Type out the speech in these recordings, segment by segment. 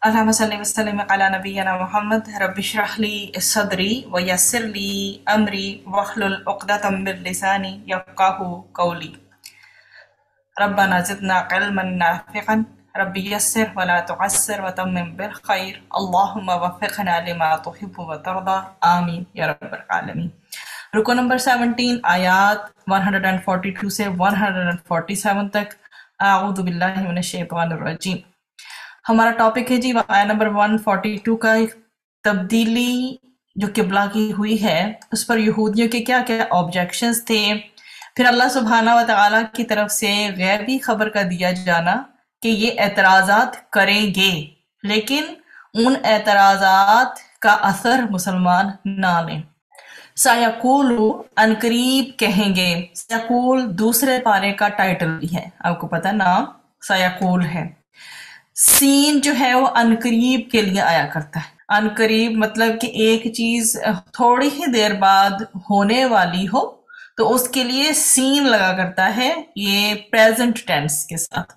اللهم صل وسلم على نبينا محمد رب اشرح لي صدري ويسر لي أمري واحلل عقدة من لساني يفقهوا قولي. ربنا زدنا علما نافعا رب يسر ولا تعسر وتمم بالخير اللهم وفقنا لما تحب وترضى آمين يا رب العالمين. رکو نمبر 17 آیات 142 سے 147 تک. اعوذ باللہ من الشیطان الرجیم. ہمارا ٹاپک ہے جی آیت نمبر 142 کا تبدیلی جو قبلہ کی ہوئی ہے اس پر یہودیوں کے کیا کیا آبجیکشنز تھے، پھر اللہ سبحانہ و تعالیٰ کی طرف سے غیبی خبر کا دیا جانا کہ یہ اعتراضات کریں گے لیکن ان اعتراضات کا اثر مسلمان نہ لیں. سَيَقُولُ عنقریب کہیں گے. سَيَقُول دوسرے پارے کا ٹائٹل بھی ہے، آپ کو پتہ نام سَيَقُول ہے. سین جو ہے وہ عنقریب کے لیے آیا کرتا ہے. عنقریب مطلب کہ ایک چیز تھوڑی ہی دیر بعد ہونے والی ہو تو اس کے لیے سین لگا کرتا ہے، یہ پریزنٹ ٹینس کے ساتھ.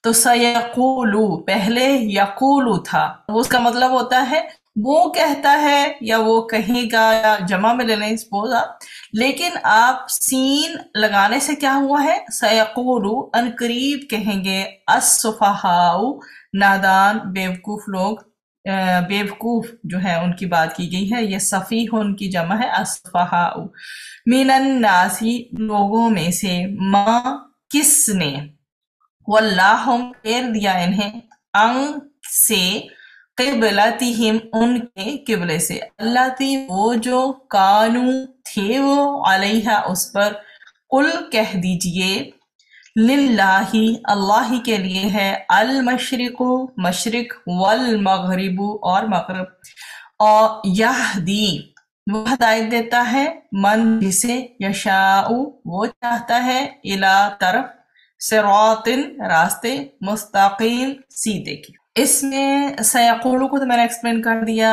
تو سَيَقُولُ پہلے یقولو تھا، اس کا مطلب ہوتا ہے وہ کہتا ہے یا وہ کہے گا، یا جمع میں لے لیں سپوز آپ، لیکن آپ سین لگانے سے کیا ہوا ہے؟ سَيَقُولُ عنقریب کہیں گے السفہاء نادان بیوقوف لوگ، بیوقوف جو ہے ان کی بات کی گئی ہے، یہ سفیہ ان کی جمع ہے السفہاء. من الناس لوگوں میں سے، ما کس نے، واللہم پھیر دیا انہیں، ان سے، قبلتہم ان کے قبلے سے، اللہ تی وہ جو، کانو تھے وہ، علیہا اس پر، قل کہہ دیجئے، للہ اللہ کے لیے ہے، المشرق مشرق، والمغرب اور مغرب، اور یہدی وہ ہدایت دیتا ہے، من جسے، یشاء وہ چاہتا ہے، الی طرف، صراط راستے، مستقیم سیدھے کی. اس میں سیقولو کو تو میں نے ایکسپلین کر دیا،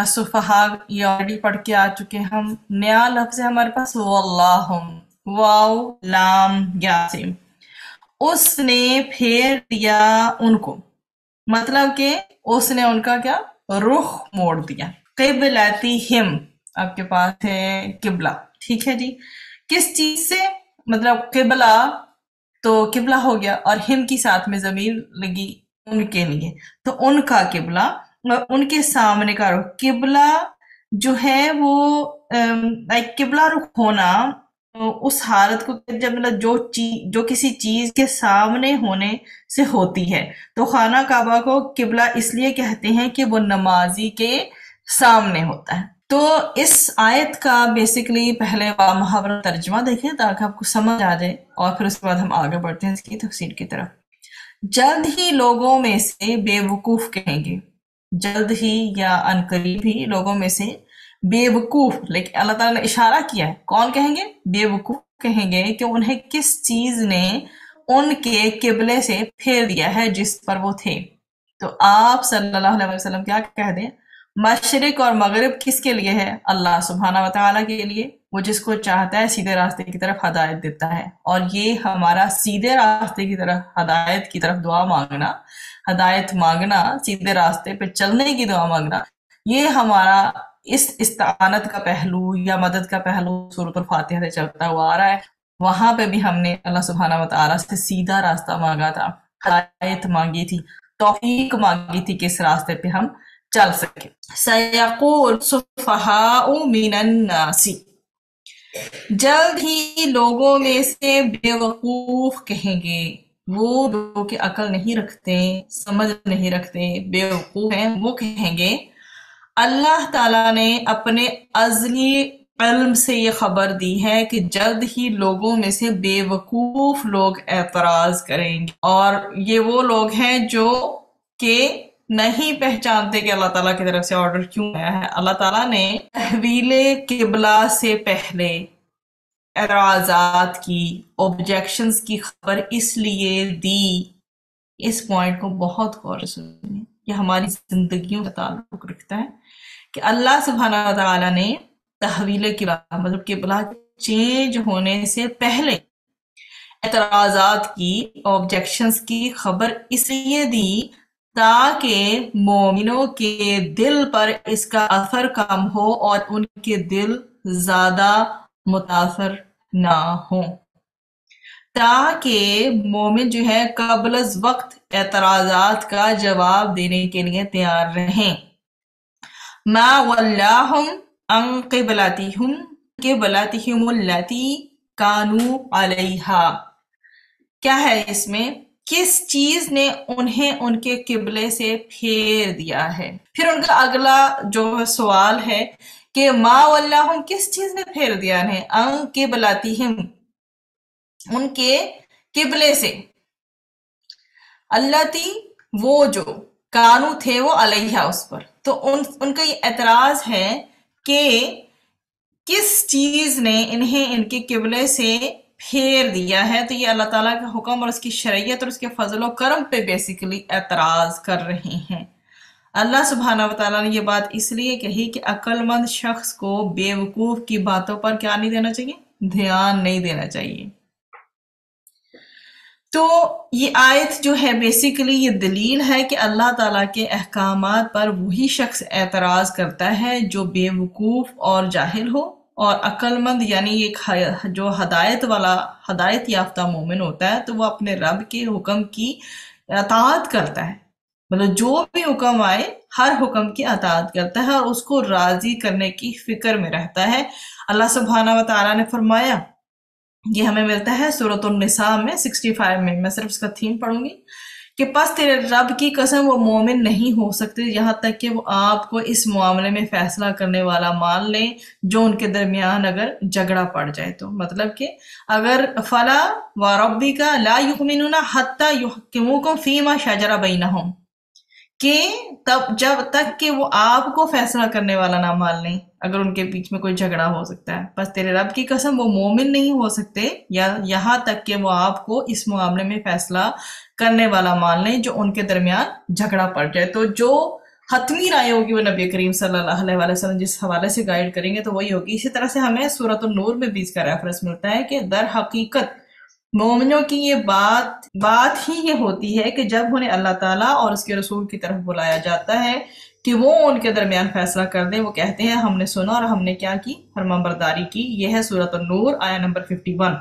سفہا یہ آلریڈی پڑھ کے آ چکے ہم. نیا لفظ ہے ہمارے پاس واللہم، واو لام یا سے، اس نے پھیر دیا ان کو، مطلب کہ اس نے ان کا کیا رخ موڑ دیا. قبلتہم آپ کے پاس ہے قبلہ، ٹھیک ہے جی. کس چیز سے؟ مطلب قبلہ تو قبلہ ہو گیا اور ہم کی ساتھ میں ضمیر لگی ان کے لیے، تو ان کا قبلہ اور ان کے سامنے کا رخ. قبلہ جو ہے وہ قبلہ رخ ہونا اس حالت کو جب مطلب جو کسی چیز کے سامنے ہونے سے ہوتی ہے. تو خانہ کعبہ کو قبلہ اس لیے کہتے ہیں کہ وہ نمازی کے سامنے ہوتا ہے. تو اس آیت کا بیسیکلی پہلے محاورہ ترجمہ دیکھیں تاکہ آپ کو سمجھ آ جائے، اور پھر اس کے بعد ہم آگے بڑھتے ہیں اس کی تفسیر کی طرف. جلد ہی لوگوں میں سے بے وقوف کہیں گے، جلد ہی یا عنقریب ہی لوگوں میں سے بے وقوف، لیکن اللہ تعالیٰ نے اشارہ کیا ہے کون کہیں گے؟ بے وقوف کہیں گے کہ انہیں کس چیز نے ان کے قبلے سے پھیر دیا ہے جس پر وہ تھے. تو آپ صلی اللہ علیہ وسلم کیا کہہ دیں؟ مشرق اور مغرب کس کے لیے ہے؟ اللہ سبحانہ و تعالیٰ کے لیے. وہ جس کو چاہتا ہے سیدھے راستے کی طرف ہدایت دیتا ہے، اور یہ ہمارا سیدھے راستے کی طرف، ہدایت کی طرف دعا مانگنا، ہدایت مانگنا، سیدھے راستے پہ چلنے کی دعا مانگنا، یہ ہمارا اس استعانت کا پہلو یا مدد کا پہلو سورۃ الفاتحہ سے چلتا ہوا آ رہا ہے. وہاں پہ بھی ہم نے اللہ سبحانہ و تعالیٰ سے سیدھا راستہ مانگا تھا، ہدایت مانگی تھی، توفیق مانگی تھی کہ اس راستے پہ ہم چل سکے. سَيَقُولُ السُّفَہَاءُ مِنَ النَّاسِ جلد ہی لوگوں میں سے بے وقوف کہیں گے، وہ جو کہ عقل نہیں رکھتے، سمجھ نہیں رکھتے، بے وقوف ہیں، وہ کہیں گے. اللہ تعالیٰ نے اپنے ازلی علم سے یہ خبر دی ہے کہ جلد ہی لوگوں میں سے بے وقوف لوگ اعتراض کریں گے، اور یہ وہ لوگ ہیں جو کہ نہیں پہچانتے کہ اللہ تعالیٰ کی طرف سے آرڈر کیوں آیا ہے. اللہ تعالیٰ نے تحویل قبلہ سے پہلے اعتراضات کی، آبجیکشنز کی خبر اس لیے دی. اس پوائنٹ کو بہت غور سے سنیں، یہ ہماری زندگیوں کا تعلق رکھتا ہے کہ اللہ سبحانہ و تعالیٰ نے تحویل قبلہ مطلب قبلہ چینج ہونے سے پہلے اعتراضات کی، آبجیکشنز کی خبر اس لیے دی تاکہ مومنوں کے دل پر اس کا اثر کم ہو اور ان کے دل زیادہ متاثر نہ ہوں، تاکہ مومن جو ہے قبل از وقت اعتراضات کا جواب دینے کے لیے تیار رہیں۔ ما ولاہم عن قبلتہم التی کانوا علیہا، کیا ہے اس میں؟ کس چیز نے انہیں ان کے قبلے سے پھیر دیا ہے۔ پھر ان کا اگلا جو سوال ہے کہ ما ولاہم، کس چیز نے پھیر دیا انہیں؟ عن قبلتہم، ان کے قبلے سے، التی، وہ جو، کانو تھے وہ، علیہا، اس پر۔ تو ان کا یہ اعتراض ہے کہ کس چیز نے انہیں ان کے قبلے سے پھیر دیا ہے۔ تو یہ اللہ تعالیٰ کا حکم اور اس کی شریعت اور اس کے فضل و کرم پہ بیسیکلی اعتراض کر رہے ہیں۔ اللہ سبحانہ وتعالیٰ نے یہ بات اس لیے کہی کہ عقل مند شخص کو بیوقوف کی باتوں پر کیا نہیں دینا چاہیے؟ دھیان نہیں دینا چاہیے۔ تو یہ آیت جو ہے بیسیکلی یہ دلیل ہے کہ اللہ تعالیٰ کے احکامات پر وہی شخص اعتراض کرتا ہے جو بے وقوف اور جاہل ہو، اور عقل مند یعنی ایک جو ہدایت یافتہ مومن ہوتا ہے تو وہ اپنے رب کے حکم کی اطاعت کرتا ہے، مطلب جو بھی حکم آئے ہر حکم کی اطاعت کرتا ہے اور اس کو راضی کرنے کی فکر میں رہتا ہے۔ اللہ سبحانہ وتعالیٰ نے فرمایا، یہ ہمیں ملتا ہے سورۃ النساء میں 65 میں صرف اس کا تھیم پڑھوں گی کہ پس تیرے رب کی قسم وہ مومن نہیں ہو سکتے یہاں تک کہ وہ آپ کو اس معاملے میں فیصلہ کرنے والا مان لیں جو ان کے درمیان اگر جھگڑا پڑ جائے تو، مطلب کہ اگر فلا وربک لا یؤمنون حتی یحکموکم فیما شجر بینہم، کہ جب تک کہ وہ آپ کو فیصلہ کرنے والا نہ مان لیں اگر ان کے بیچ میں کوئی جھگڑا ہو سکتا ہے، بس تیرے رب کی قسم وہ مومن نہیں ہو سکتے یا یہاں تک کہ وہ آپ کو اس معاملے میں فیصلہ کرنے والا مان لیں جو ان کے درمیان جھگڑا پڑ جائے۔ تو جو حتمی رائے ہوگی وہ نبی کریم صلی اللہ علیہ وسلم جس حوالے سے گائیڈ کریں گے تو وہی ہوگی۔ اسی طرح سے ہمیں سورۃ النور میں بھی اس کا ریفرنس ملتا ہے کہ در حقیقت مومنوں کی یہ بات ہی یہ ہوتی ہے کہ جب انہیں اللہ تعالیٰ اور اس کے رسول کی طرف بلایا جاتا ہے کہ وہ ان کے درمیان فیصلہ کر دیں، وہ کہتے ہیں ہم نے سنا اور ہم نے کیا کی؟ فرمانبرداری کی۔ یہ ہے سورۃ النور آیہ نمبر 51۔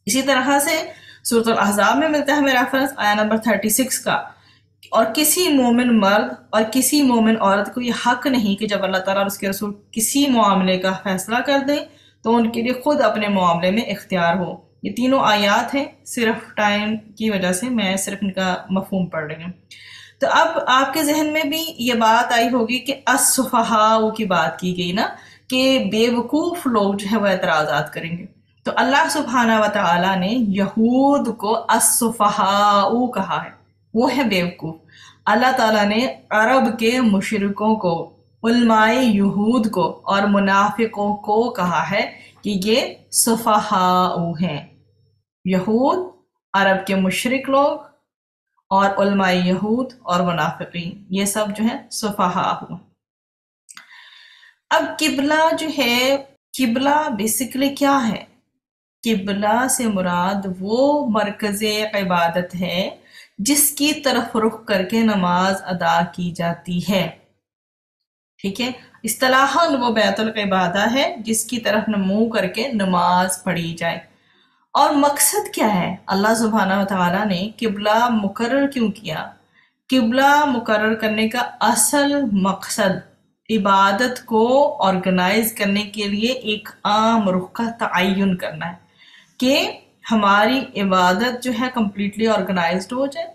اسی طرح سے سورۃ الاحزاب میں ملتا ہے ہمیں ریفرنس آیہ نمبر 36 کا، اور کسی مومن مرد اور کسی مومن عورت کو یہ حق نہیں کہ جب اللہ تعالیٰ اور اس کے رسول کسی معاملے کا فیصلہ کر دیں تو ان کے لیے خود اپنے معاملے میں اختیار ہو۔ یہ تینوں آیات ہیں، صرف ٹائم کی وجہ سے میں صرف ان کا مفہوم پڑھ رہی ہوں۔ تو اب آپ کے ذہن میں بھی یہ بات آئی ہوگی کہ السفہاء کی بات کی گئی نا، کہ بے وقوف لوگ جو ہے وہ اعتراضات کریں گے۔ تو اللہ سبحانہ وتعالیٰ نے یہود کو السفہاء کہا ہے، وہ ہے بے وقوف۔ اللہ تعالیٰ نے عرب کے مشرکوں کو، علماء یہود کو اور منافقوں کو کہا ہے کہ یہ سفہاء ہیں۔ یہود، عرب کے مشرک لوگ اور علماء یہود اور منافقین، یہ سب جو ہیں سفہاء ہوں۔ اب قبلہ جو ہے، قبلہ بیسیکلی کیا ہے؟ قبلہ سے مراد وہ مرکز عبادت ہے جس کی طرف رخ کر کے نماز ادا کی جاتی ہے، ٹھیک ہے؟ اصطلاحاً وہ بیت العبادہ ہے جس کی طرف منہ کر کے نماز پڑھی جائے۔ اور مقصد کیا ہے؟ اللہ سبحانہ وتعالیٰ نے قبلہ مقرر کیوں کیا؟ قبلہ مقرر کرنے کا اصل مقصد عبادت کو آرگنائز کرنے کے لیے ایک عام رخ کا تعین کرنا ہے کہ ہماری عبادت جو ہے کمپلیٹلی آرگنائزڈ ہو جائے،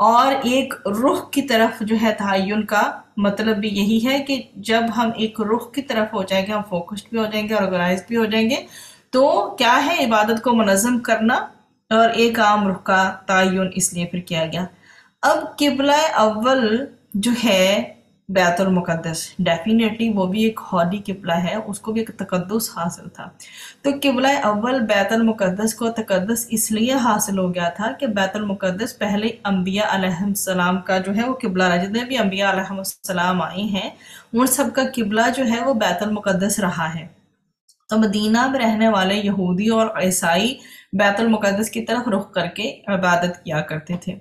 اور ایک رخ کی طرف جو ہے تعین کا مطلب بھی یہی ہے کہ جب ہم ایک رخ کی طرف ہو جائیں گے، ہم فوکسڈ بھی ہو جائیں گے، آرگنائزڈ بھی ہو جائیں گے، تو کیا ہے عبادت کو منظم کرنا اور ایک عام رخ کا تعین اس لیے پھر کیا گیا۔ اب قبلہ اول جو ہے بیت المقدس، ڈیفینیٹلی وہ بھی ایک ہولی قبلہ ہے، اس کو بھی ایک تقدس حاصل تھا۔ تو قبلہ اول بیت المقدس کو تقدس اس لیے حاصل ہو گیا تھا کہ بیت المقدس پہلے انبیاء علیہ السلام کا جو ہے وہ قبلہ رہا، جتنے بھی انبیاء علیہ السلام آئے ہیں ان سب کا قبلہ جو ہے وہ بیت المقدس رہا ہے۔ تو مدینہ میں رہنے والے یہودی اور عیسائی بیت المقدس کی طرف رخ کر کے عبادت کیا کرتے تھے۔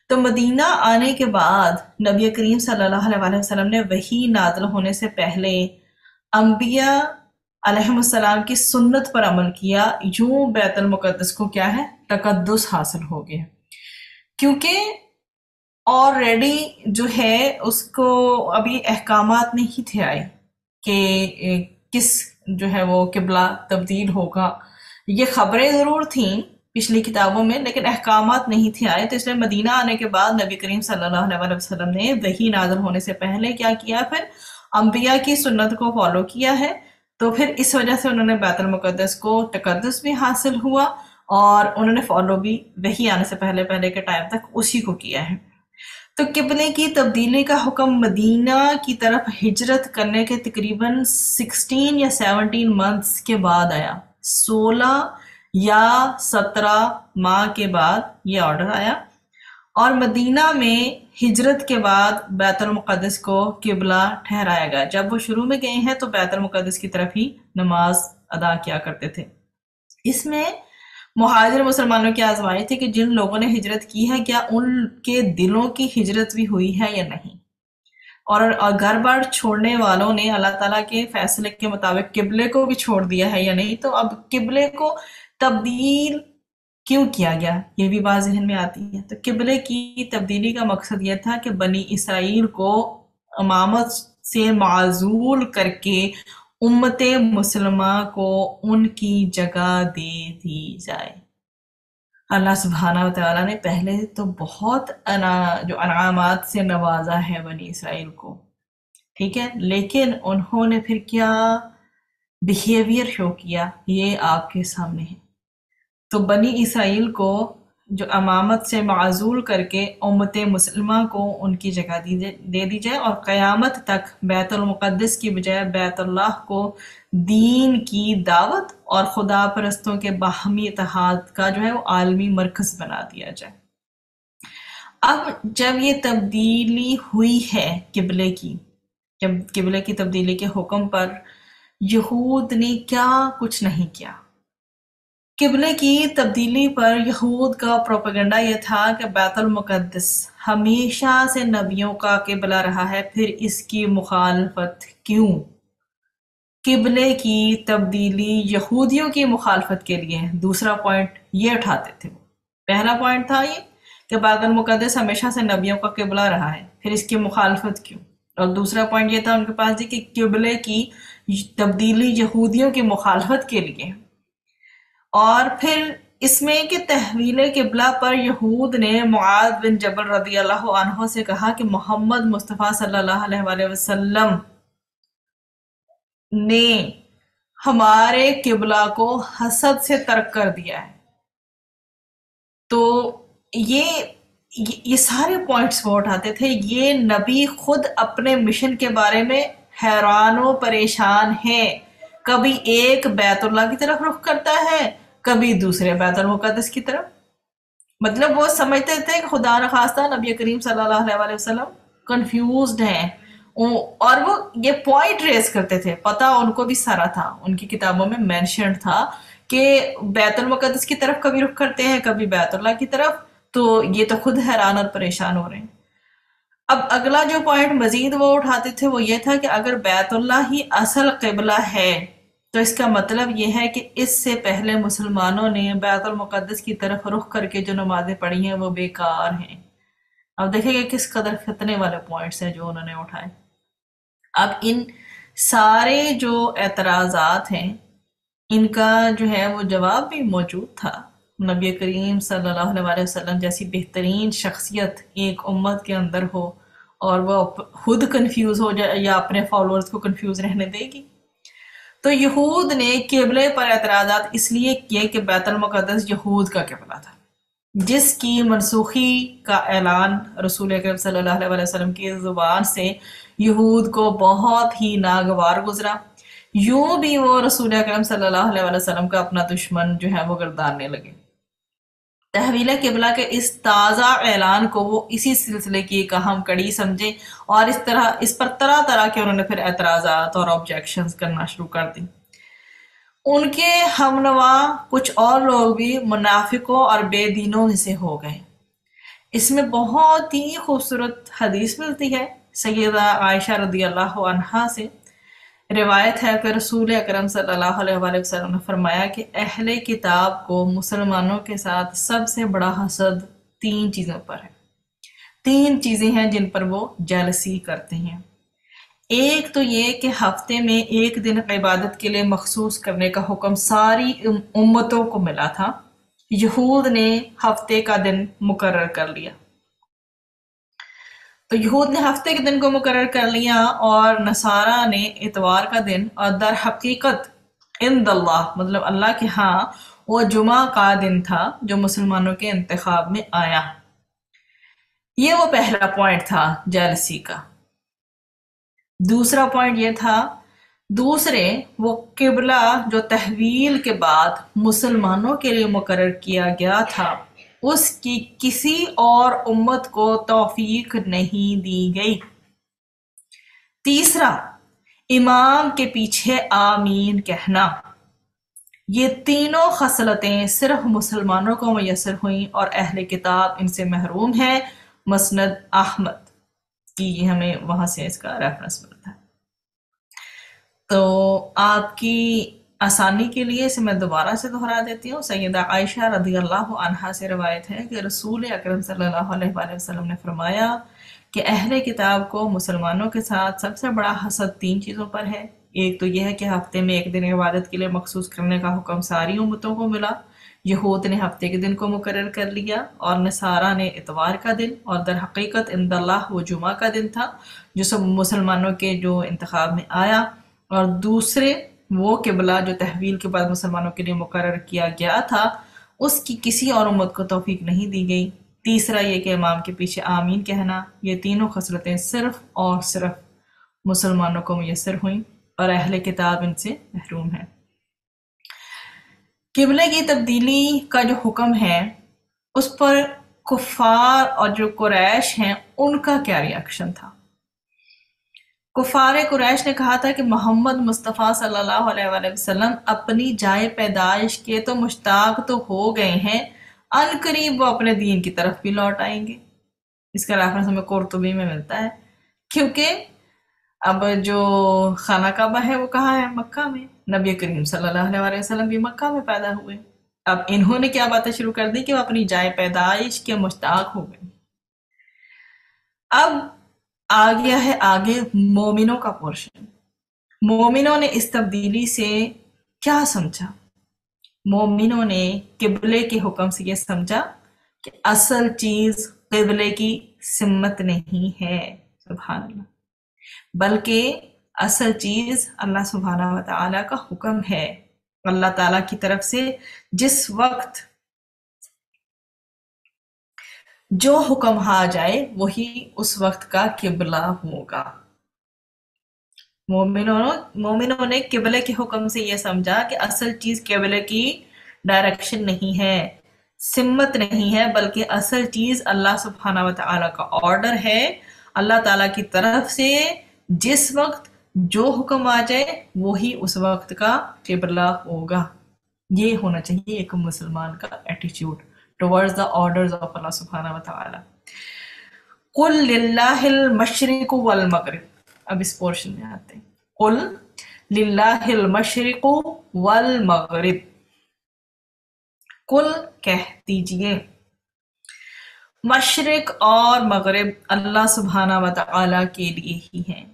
تو مدینہ آنے کے بعد نبی کریم صلی اللہ علیہ وسلم نے وحی نازل ہونے سے پہلے انبیاء علیہ السلام کی سنت پر عمل کیا، یوں بیت المقدس کو کیا ہے تقدس حاصل ہو گیا، کیونکہ آلریڈی جو ہے اس کو ابھی احکامات نہیں تھے آئے کہ کس جو ہے وہ قبلہ تبدیل ہوگا. یہ خبریں ضرور تھیں پچھلی کتابوں میں، لیکن احکامات نہیں تھے آئے. تو اس لیے مدینہ آنے کے بعد نبی کریم صلی اللہ علیہ وسلم نے وحی نازل ہونے سے پہلے کیا کیا، پھر انبیاء کی سنت کو فالو کیا ہے. تو پھر اس وجہ سے انہوں نے بیت المقدس کو تقدس بھی حاصل ہوا، اور انہوں نے فالو بھی وحی آنے سے پہلے کے ٹائم تک اسی کو کیا ہے. تو قبلے کی تبدیلی کا حکم مدینہ کی طرف ہجرت کرنے کے تقریباً 16 یا 17 منتھس کے بعد آیا. 16 یا 17 ماہ کے بعد یہ آرڈر آیا، اور مدینہ میں ہجرت کے بعد بیت المقدس کو قبلہ ٹھہرایا گیا. جب وہ شروع میں گئے ہیں تو بیت المقدس کی طرف ہی نماز ادا کیا کرتے تھے. اس میں مہاجر مسلمانوں کی آزمائش تھی کہ جن لوگوں نے ہجرت کی ہے کیا ان کے دلوں کی ہجرت بھی ہوئی ہے یا نہیں، اور گھر بار چھوڑنے والوں نے اللہ تعالیٰ کے فیصلے کے مطابق قبلے کو بھی چھوڑ دیا ہے یا نہیں. تو اب قبلے کو تبدیل کیوں کیا گیا، یہ بھی بات ذہن میں آتی ہے. تو قبلے کی تبدیلی کا مقصد یہ تھا کہ بنی اسرائیل کو امامت سے معزول کر کے امت مسلمہ کو ان کی جگہ دے دی جائے. اللہ سبحانہ و تعالیٰ نے پہلے تو بہت جو انعامات سے نوازا ہے بنی اسرائیل کو، ٹھیک ہے، لیکن انہوں نے پھر کیا بیہیویئر شو کیا، یہ آپ کے سامنے ہے. تو بنی اسرائیل کو جو امامت سے معزول کر کے امت مسلمہ کو ان کی جگہ دے دی جائے، اور قیامت تک بیت المقدس کی بجائے بیت اللہ کو دین کی دعوت اور خدا پرستوں کے باہمی اتحاد کا جو ہے وہ عالمی مرکز بنا دیا جائے. اب جب یہ تبدیلی ہوئی ہے قبلے کی، جب قبلے کی تبدیلی کے حکم پر یہود نے کیا کچھ نہیں کیا. قبلے کی تبدیلی پر یہود کا پروپیگنڈا یہ تھا کہ بیت المقدس ہمیشہ سے نبیوں کا قبلہ رہا ہے، پھر اس کی مخالفت کیوں. قبلے کی تبدیلی یہودیوں کی مخالفت کے لیے دوسرا پوائنٹ یہ اٹھاتے تھے. پہلا پوائنٹ تھا یہ کہ بیت المقدس ہمیشہ سے نبیوں کا قبلہ رہا ہے، پھر اس کی مخالفت کیوں. اور دوسرا پوائنٹ یہ تھا ان کے پاس کہ قبلے کی تبدیلی یہودیوں کی مخالفت کے لیے. اور پھر اس میں کہ تحویل قبلہ پر یہود نے معاذ بن جبل رضی اللہ عنہ سے کہا کہ محمد مصطفیٰ صلی اللہ علیہ وآلہ وسلم نے ہمارے قبلہ کو حسد سے ترک کر دیا ہے. تو یہ سارے پوائنٹس وہ اٹھاتے تھے. یہ نبی خود اپنے مشن کے بارے میں حیران و پریشان ہے. کبھی ایک بیت اللہ کی طرف رخ کرتا ہے، کبھی دوسرے بیت المقدس کی طرف. مطلب وہ سمجھتے تھے کہ خدا نخواستہ نبی کریم صلی اللہ علیہ وآلہ وسلم کنفیوزڈ ہیں، اور وہ یہ پوائنٹ ریز کرتے تھے. پتہ ان کو بھی سارا تھا، ان کی کتابوں میں مینشنڈ تھا کہ بیت المقدس کی طرف کبھی رخ کرتے ہیں، کبھی بیت اللہ کی طرف. تو یہ تو خود حیران اور پریشان ہو رہے ہیں. اب اگلا جو پوائنٹ مزید وہ اٹھاتے تھے وہ یہ تھا کہ اگر بیت اللہ ہی اصل قبلہ ہے تو اس کا مطلب یہ ہے کہ اس سے پہلے مسلمانوں نے بیت المقدس کی طرف رخ کر کے جو نمازیں پڑھی ہیں وہ بیکار ہیں. اب دیکھیں گے کس قدر فتنے والے پوائنٹس ہیں جو انہوں نے اٹھائے. اب ان سارے جو اعتراضات ہیں ان کا جو ہے وہ جواب بھی موجود تھا. نبی کریم صلی اللہ علیہ وسلم جیسی بہترین شخصیت ایک امت کے اندر ہو اور وہ خود کنفیوز ہو جائے یا اپنے فالورز کو کنفیوز رہنے دے گی. تو یہود نے قبلے پر اعتراضات اس لیے کیے کہ بیت المقدس یہود کا قبلہ تھا، جس کی منسوخی کا اعلان رسول اکرم صلی اللہ علیہ وسلم کی زبان سے یہود کو بہت ہی ناگوار گزرا. یوں بھی وہ رسول اکرم صلی اللہ علیہ وسلم کا اپنا دشمن جو ہے وہ گرداننے لگے. تحویل قبلہ کے اس تازہ اعلان کو وہ اسی سلسلے کی ایک اہم کڑی سمجھے، اور اس پر طرح طرح کے انہوں نے پھر اعتراضات اور آبجیکشنز کرنا شروع کر دی. ان کے ہم نوا کچھ اور لوگ بھی منافقوں اور بے دینوں میں سے ہو گئے. اس میں بہت ہی خوبصورت حدیث ملتی ہے سیدہ عائشہ رضی اللہ عنہا سے، روایت ہے کہ رسول اکرم صلی اللہ علیہ وآلہ وسلم نے فرمایا کہ اہل کتاب کو مسلمانوں کے ساتھ سب سے بڑا حسد 3 چیزوں پر ہے۔ 3 چیزیں ہیں جن پر وہ جیلسی کرتے ہیں۔ ایک تو یہ کہ ہفتے میں ایک دن عبادت کے لیے مخصوص کرنے کا حکم ساری امتوں کو ملا تھا، یہود نے ہفتے کا دن مقرر کر لیا، تو یہود نے ہفتے کے دن کو مقرر کر لیا اور نصارہ نے اتوار کا دن، اور در حقیقت عند اللہ مطلب اللہ کے ہاں وہ جمعہ کا دن تھا جو مسلمانوں کے انتخاب میں آیا۔ یہ وہ پہلا پوائنٹ تھا جیلسی کا۔ دوسرا پوائنٹ یہ تھا، دوسرے وہ قبلہ جو تحویل کے بعد مسلمانوں کے لیے مقرر کیا گیا تھا اس کی کسی اور امت کو توفیق نہیں دی گئی۔ تیسرا، امام کے پیچھے آمین کہنا۔ یہ تینوں خصلتیں صرف مسلمانوں کو میسر ہوئیں اور اہل کتاب ان سے محروم ہیں۔ مسند احمد کی ہمیں وہاں سے اس کا ریفرنس ملتا ہے۔ تو آپ کی آسانی کے لیے اسے میں دوبارہ سے دہرا دیتی ہوں۔ سیدہ عائشہ رضی اللہ عنہا سے روایت ہے کہ رسول اکرم صلی اللہ علیہ وآلہ وسلم نے فرمایا کہ اہل کتاب کو مسلمانوں کے ساتھ سب سے بڑا حسد 3 چیزوں پر ہے۔ ایک تو یہ ہے کہ ہفتے میں ایک دن عبادت کے لیے مخصوص کرنے کا حکم ساری امتوں کو ملا، یہود نے ہفتے کے دن کو مقرر کر لیا اور نصارہ نے اتوار کا دن، اور در حقیقت عند اللہ وہ جمعہ کا دن تھا جو سب مسلمانوں کے جو انتخاب میں آیا۔ اور دوسرے وہ قبلہ جو تحویل کے بعد مسلمانوں کے لیے مقرر کیا گیا تھا اس کی کسی اور امت کو توفیق نہیں دی گئی۔ تیسرا یہ کہ امام کے پیچھے آمین کہنا۔ یہ تینوں خصلتیں صرف اور صرف مسلمانوں کو میسر ہوئیں اور اہل کتاب ان سے محروم ہیں۔ قبلے کی تبدیلی کا جو حکم ہے اس پر کفار اور جو قریش ہیں ان کا کیا ریاکشن تھا؟ کفار قریش نے کہا تھا کہ محمد مصطفیٰ صلی اللہ علیہ وآلہ وسلم اپنی جائے پیدائش کے تو مشتاق تو ہو گئے ہیں، ان قریب وہ اپنے دین کی طرف بھی لوٹ آئیں گے۔ اس کا ریفرنس ہمیں قرطبی میں ملتا ہے، کیونکہ اب جو خانہ کعبہ ہے وہ کہاں ہے؟ مکہ میں۔ نبی کریم صلی اللہ علیہ وآلہ وسلم بھی مکہ میں پیدا ہوئے۔ اب انہوں نے کیا باتیں شروع کر دی کہ وہ اپنی جائے پیدائش کے مشتاق ہو گئے۔ اب آ گیا ہے آگے مومنوں کا پورشن۔ مومنوں نے اس تبدیلی سے کیا سمجھا؟ مومنوں نے قبلے کے حکم سے یہ سمجھا کہ اصل چیز قبلے کی سمت نہیں ہے، سبحان اللہ، بلکہ اصل چیز اللہ سبحانہ و تعالیٰ کا حکم ہے۔ اللہ تعالیٰ کی طرف سے جس وقت جو حکم آ جائے وہی اس وقت کا قبلہ ہوگا۔ مومنوں نے قبلے کے حکم سے یہ سمجھا کہ اصل چیز قبلے کی ڈائریکشن نہیں ہے، سمت نہیں ہے، بلکہ اصل چیز اللہ سبحانہ و تعالیٰ کا آرڈر ہے۔ اللہ تعالیٰ کی طرف سے جس وقت جو حکم آ جائے وہی اس وقت کا قبلہ ہوگا۔ یہ ہونا چاہیے ایک مسلمان کا ایٹیچیوڈ towards the orders of اللہ سبحانہ و تعالی۔ قُلْ لِلَّهِ الْمَشْرِقُ وَالْمَغْرِبُ۔ اب اس پورشن میں آتے ہیں۔ قُلْ لِلَّهِ الْمَشْرِقُ وَالْمَغْرِبُ۔ قُلْ کہہ دیجئے، مشرق اور مغرب اللہ سبحانہ و تعالی کے لیے ہی ہیں،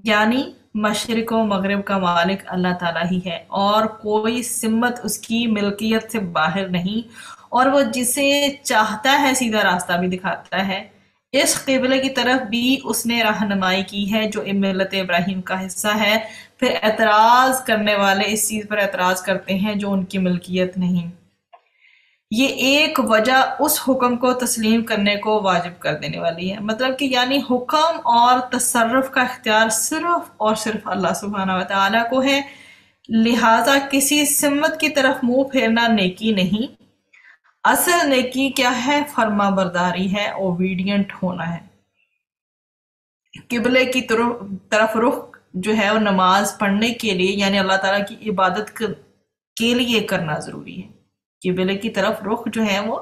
یعنی مشرق و مغرب کا مالک اللہ تعالیٰ ہی ہے اور کوئی سمت اس کی ملکیت سے باہر نہیں، اور وہ جسے چاہتا ہے سیدھا راستہ بھی دکھاتا ہے۔ اس قبلے کی طرف بھی اس نے رہنمائی کی ہے جو ملت ابراہیم کا حصہ ہے۔ پھر اعتراض کرنے والے اس چیز پر اعتراض کرتے ہیں جو ان کی ملکیت نہیں۔ یہ ایک وجہ اس حکم کو تسلیم کرنے کو واجب کر دینے والی ہے، مطلب کہ یعنی حکم اور تصرف کا اختیار صرف اور صرف اللہ سبحانہ و تعالیٰ کو ہے، لہٰذا کسی سمت کی طرف منہ پھیرنا نیکی نہیں۔ اصل نیکی کیا ہے؟ فرما برداری ہے، اوبیڈینٹ ہونا ہے۔ قبلے کی طرف رخ جو ہے وہ نماز پڑھنے کے لیے یعنی اللہ تعالیٰ کی عبادت کے لیے کرنا ضروری ہے۔ قبلے کی طرف رخ جو ہے وہ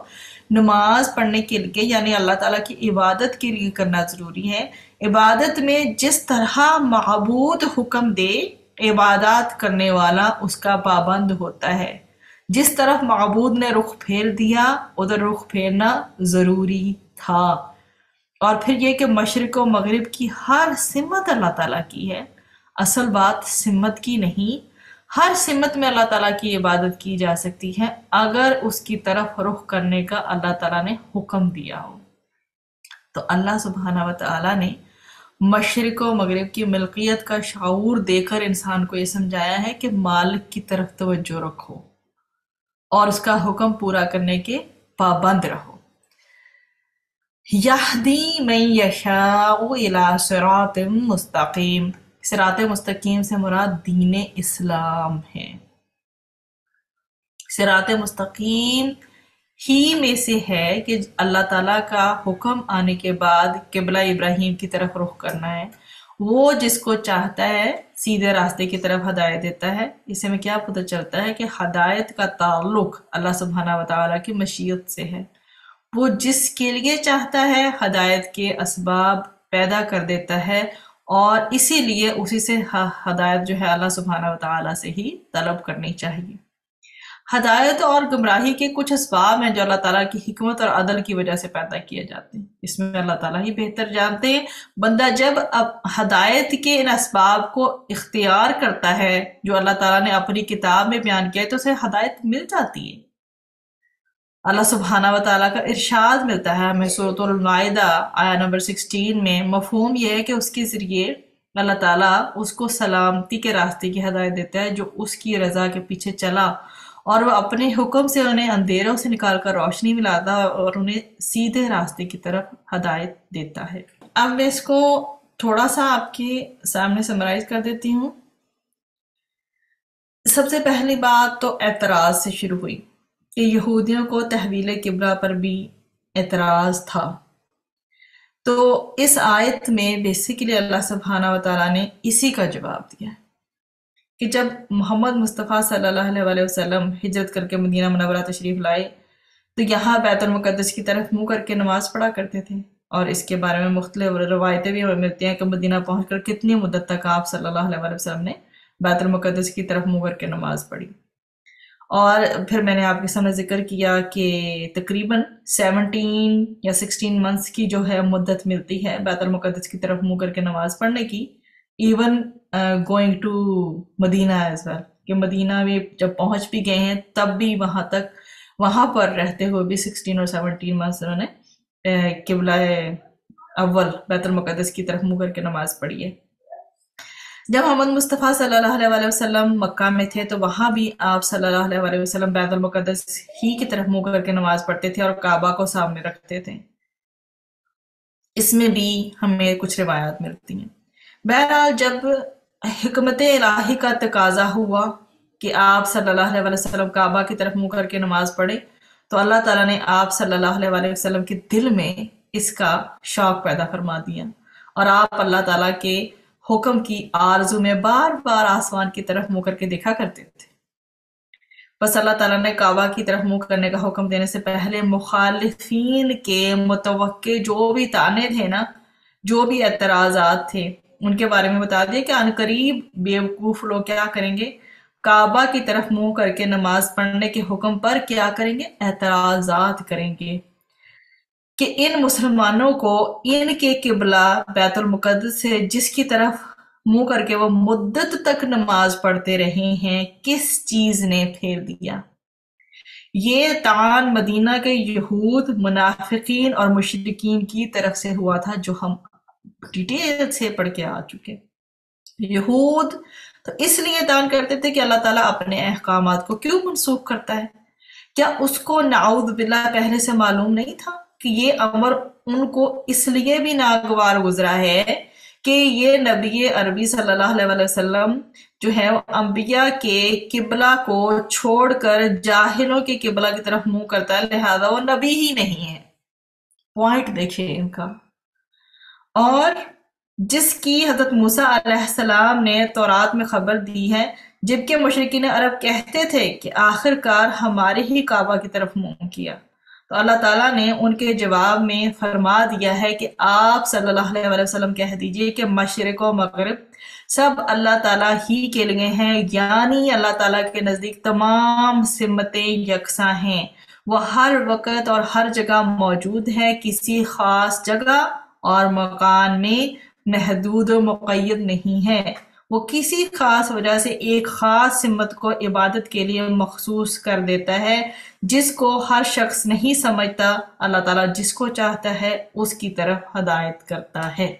نماز پڑھنے کے لیے یعنی اللہ تعالیٰ کی عبادت کے لیے کرنا ضروری ہے۔ عبادت میں جس طرح معبود حکم دے عبادات کرنے والا اس کا پابند ہوتا ہے۔ جس طرف معبود نے رخ پھیر دیا ادھر رخ پھیرنا ضروری تھا۔ اور پھر یہ کہ مشرق و مغرب کی ہر سمت اللہ تعالیٰ کی ہے، اصل بات سمت کی نہیں۔ ہر سمت میں اللہ تعالیٰ کی عبادت کی جا سکتی ہے اگر اس کی طرف رخ کرنے کا اللہ تعالیٰ نے حکم دیا ہو۔ تو اللہ سبحانہ و تعالیٰ نے مشرق و مغرب کی ملکیت کا شعور دے کر انسان کو یہ سمجھایا ہے کہ مالک کی طرف توجہ رکھو اور اس کا حکم پورا کرنے کے پابند رہو۔ یہدی من یشاء الی صراط مستقیم، صراط مستقیم سے مراد دین اسلام ہے۔ صراط مستقیم ہی میں سے ہے کہ اللہ تعالیٰ کا حکم آنے کے بعد قبلہ ابراہیم کی طرف رخ کرنا ہے۔ وہ جس کو چاہتا ہے سیدھے راستے کی طرف ہدایت دیتا ہے۔ اس سے ہمیں کیا پتہ چلتا ہے کہ ہدایت کا تعلق اللہ سبحانہ و تعالیٰ کی مشیت سے ہے۔ وہ جس کے لیے چاہتا ہے ہدایت کے اسباب پیدا کر دیتا ہے، اور اسی لیے اسی سے ہدایت جو ہے اللہ سبحانہ و تعالیٰ سے ہی طلب کرنی چاہیے۔ ہدایت اور گمراہی کے کچھ اسباب ہیں جو اللہ تعالیٰ کی حکمت اور عدل کی وجہ سے پیدا کیے جاتے ہیں، اس میں اللہ تعالیٰ ہی بہتر جانتے ہیں۔ بندہ جب ہدایت کے ان اسباب کو اختیار کرتا ہے جو اللہ تعالیٰ نے اپنی کتاب میں بیان کیا ہے تو اسے ہدایت مل جاتی ہے۔ اللہ سبحانہ و تعالیٰ کا ارشاد ملتا ہے ہمیں سورۃ المائدہ آیہ نمبر 16 میں۔ مفہوم یہ ہے کہ اس کے ذریعے اللہ تعالیٰ اس کو سلامتی کے راستے کی ہدایت دیتا ہے جو اس کی رضا کے پیچھے چلا، اور وہ اپنے حکم سے انہیں اندھیروں سے نکال کر روشنی ملاتا ہے اور انہیں سیدھے راستے کی طرف ہدایت دیتا ہے۔ اب میں اس کو تھوڑا سا آپ کے سامنے سمرائز کر دیتی ہوں۔ سب سے پہلی بات تو اعتراض سے شروع ہوئی کہ یہودیوں کو تحویل قبلہ پر بھی اعتراض تھا۔ تو اس آیت میں بیسیکلی اللہ سبحانہ و تعالیٰ نے اسی کا جواب دیا کہ جب محمد مصطفیٰ صلی اللہ علیہ وسلم ہجرت کر کے مدینہ منورہ تشریف لائے تو یہاں بیت المقدس کی طرف منہ کر کے نماز پڑھا کرتے تھے، اور اس کے بارے میں مختلف روایتیں بھی ہمیں ملتی ہیں کہ مدینہ پہنچ کر کتنی مدت تک آپ صلی اللہ علیہ وسلم نے بیت المقدس کی طرف منہ کر کے نماز پڑھی۔ اور پھر میں نے آپ کے سامنے ذکر کیا کہ تقریباً 17 یا 16 منتھس کی جو ہے مدت ملتی ہے بیت المقدس کی طرف منہ کر کے نماز پڑھنے کی، even going to Madina as well, کہ مدینہ میں جب پہنچ بھی گئے ہیں تب بھی وہاں پر رہتے ہوئے بھی 16 اور 17 منتھس انہوں نے قبلہ اول بیت المقدس کی طرف منہ کر کے نماز پڑھی ہے۔ جب محمد مصطفیٰ صلی اللہ علیہ وسلم مکہ میں تھے تو وہاں بھی آپ صلی اللہ علیہ وسلم بیت المقدس ہی کی طرف منہ کر کے نماز پڑھتے تھے اور کعبہ کو سامنے رکھتے تھے۔ اس میں بھی ہمیں کچھ روایات ملتی ہیں۔ بہرحال جب حکمت الہی کا تقاضا ہوا کہ آپ صلی اللہ علیہ وسلم کعبہ کی طرف منہ کر کے نماز پڑھے تو اللہ تعالیٰ نے آپ صلی اللہ علیہ وسلم کے دل میں اس کا شوق پیدا فرما دیا، اور آپ اللہ تعالیٰ کے حکم کی آرزو میں بار بار آسمان کی طرف منہ کر کے دیکھا کرتے تھے۔ بس اللہ تعالیٰ نے کعبہ کی طرف منہ کرنے کا حکم دینے سے پہلے مخالفین کے متوقع جو بھی طعنے تھے نا، جو بھی اعتراضات تھے، ان کے بارے میں بتا دیا کہ عنقریب بیوقوف لوگ کیا کریں گے، کعبہ کی طرف منہ کر کے نماز پڑھنے کے حکم پر کیا کریں گے، اعتراضات کریں گے کہ ان مسلمانوں کو ان کے قبلہ بیت المقدس سے جس کی طرف منہ کر کے وہ مدت تک نماز پڑھتے رہے ہیں کس چیز نے پھیر دیا۔ یہ طعن مدینہ کے یہود، منافقین اور مشرکین کی طرف سے ہوا تھا جو ہم ڈیٹیل سے پڑھ کے آ چکے۔ یہود تو اس لیے طعن کرتے تھے کہ اللہ تعالیٰ اپنے احکامات کو کیوں منسوخ کرتا ہے؟ کیا اس کو نعوذ باللہ پہلے سے معلوم نہیں تھا کہ یہ امر ان کو اس لیے بھی ناگوار گزرا ہے کہ یہ نبی عربی صلی اللہ علیہ وسلم جو ہے وہ انبیاء کے قبلہ کو چھوڑ کر جاہلوں کے قبلہ کی طرف منہ کرتا ہے، لہذا وہ نبی ہی نہیں ہے۔ پوائنٹ دیکھیں ان کا۔ اور جس کی حضرت موسیٰ علیہ السلام نے تورات میں خبر دی ہے، جبکہ مشرکین عرب کہتے تھے کہ آخر کار ہمارے ہی کعبہ کی طرف منہ کیا، تو اللہ تعالیٰ نے ان کے جواب میں فرما دیا ہے کہ آپ صلی اللہ علیہ وسلم کہہ دیجئے کہ مشرق و مغرب سب اللہ تعالیٰ ہی کے لیے ہیں، یعنی اللہ تعالیٰ کے نزدیک تمام سمتیں یکساں ہیں، وہ ہر وقت اور ہر جگہ موجود ہے، کسی خاص جگہ اور مکان میں محدود و مقید نہیں ہے۔ وہ کسی خاص وجہ سے ایک خاص سمت کو عبادت کے لیے مخصوص کر دیتا ہے، جس کو ہر شخص نہیں سمجھتا۔ اللہ تعالیٰ جس کو چاہتا ہے اس کی طرف ہدایت کرتا ہے۔